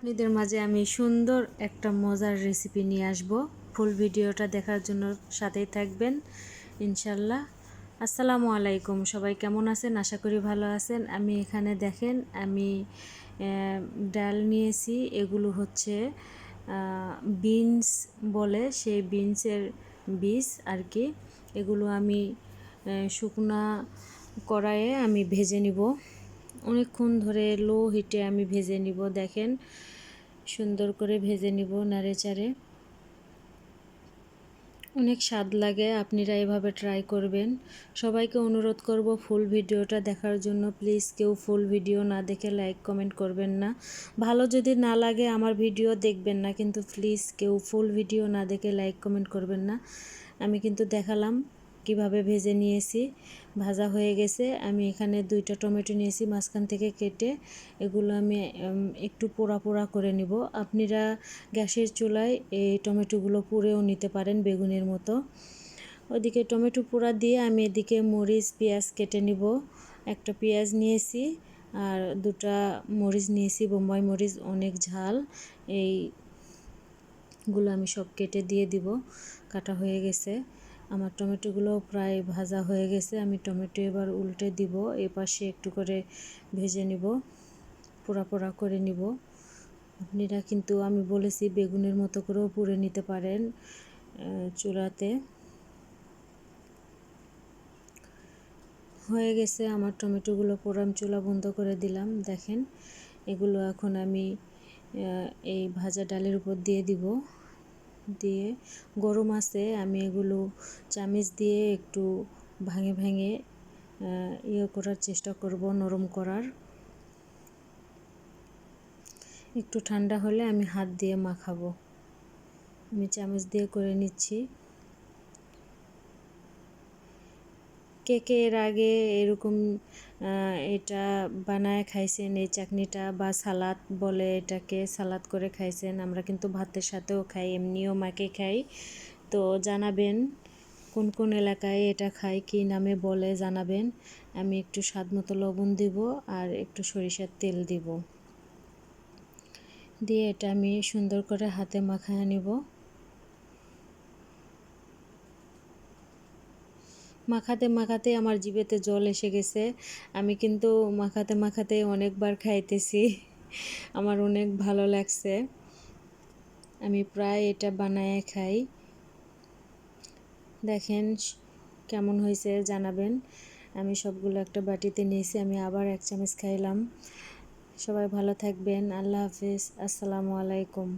আপনাদের মাঝে আমি সুন্দর একটা মজার রেসিপি নিয়ে আসব। ফুল ভিডিওটা দেখার জন্য সাথেই থাকবেন ইনশাল্লাহ। আসসালামু আলাইকুম, সবাই কেমন আছেন? আশা করি ভালো আছেন। আমি এখানে দেখেন আমি ডাল নিয়েছি। এগুলো হচ্ছে বিনস বলে, সেই বিনসের বীজ আর কি। এগুলো আমি শুকনা কড়াইয়ে আমি ভেজে নিব। অনেকক্ষণ ধরে লো হিটে আমি ভেজে নিব। দেখেন সুন্দর করে ভেজে নিব নাড়েচাড়ে। অনেক স্বাদ লাগে, আপনারা এভাবে ট্রাই করবেন। সবাইকে অনুরোধ করব ফুল ভিডিওটা দেখার জন্য। প্লিজ কেউ ফুল ভিডিও না দেখে লাইক কমেন্ট করবেন না। ভালো যদি না লাগে আমার ভিডিও দেখবেন না, কিন্তু প্লিজ কেউ ফুল ভিডিও না দেখে লাইক কমেন্ট করবেন না। আমি কিন্তু দেখালাম কিভাবে ভেজে নিয়েছি। ভাজা হয়ে গেছে। আমি এখানে 2টা টমেটো নিয়েছি মাঝখান থেকে কেটে। এগুলো আমি একটু পোড়া পোড়া করে নিব। আপনারা গ্যাসের চুলায় এই টমেটোগুলো পুড়েও নিতে পারেন বেগুনের মতো। ওদিকে টমেটো পোড়া দিয়ে আমি এদিকে মরিচ পেঁয়াজ কেটে নিব। একটা পেঁয়াজ নিয়েছি আর 2টা মরিচ নিয়েছি, বোম্বাই মরিচ, অনেক ঝাল। এইগুলো আমি সব কেটে দিয়ে দিব। কাটা হয়ে গেছে। আমার টমেটোগুলো প্রায় ভাজা হয়ে গেছে। আমি টমেটো এবার উল্টে দিব। এপাশে একটু করে ভেজে নিব, পোড়া পোড়া করে নিব। আপনারা কিন্তু আমি বলেছি বেগুনের মতো করেও পুড়ে নিতে পারেন চুলাতে। হয়ে গেছে আমার টমেটোগুলো পোড়া। আমি চুলা বন্ধ করে দিলাম। দেখেন এগুলো এখন আমি এই ভাজা ডালের উপর দিয়ে দিব। দিয়ে গরম আছে, আমি এগুলো চামচ দিয়ে একটু ভাঙে ভাঙে করার চেষ্টা করব, নরম করার। একটু ঠান্ডা হলে আমি হাত দিয়ে মাখাবো। আমি চামচ দিয়ে করে নিচ্ছি। কে কে এর আগে এরকম এটা বানায় খাইছেন, এই চাটনিটা, বা সালাদ বলে এটাকে, সালাদ করে খাইছেন? আমরা কিন্তু ভাতের সাথেও খাই, এমনিও মাকে খাই। তো জানাবেন কোন কোন এলাকায় এটা খায়, কী নামে বলে জানাবেন। আমি একটু স্বাদ মতো লবণ দিব আর একটু সরিষার তেল দিব। দিয়ে এটা আমি সুন্দর করে হাতে মাখায় নিব। মাখাতে মাখাতে আমার জিভেতে জল এসে গেছে। আমি কিন্তু মাখাতে মাখাতে অনেকবার খাইতেছি। আমার অনেক ভালো লাগছে। আমি প্রায় এটা বানায় খাই। দেখেন কেমন হয়েছে জানাবেন। আমি সবগুলো একটা বাটিতে নিয়েছি। আমি আবার 1 চামচ খাইলাম। সবাই ভালো থাকবেন। আল্লাহ হাফিজ। আসসালামু আলাইকুম।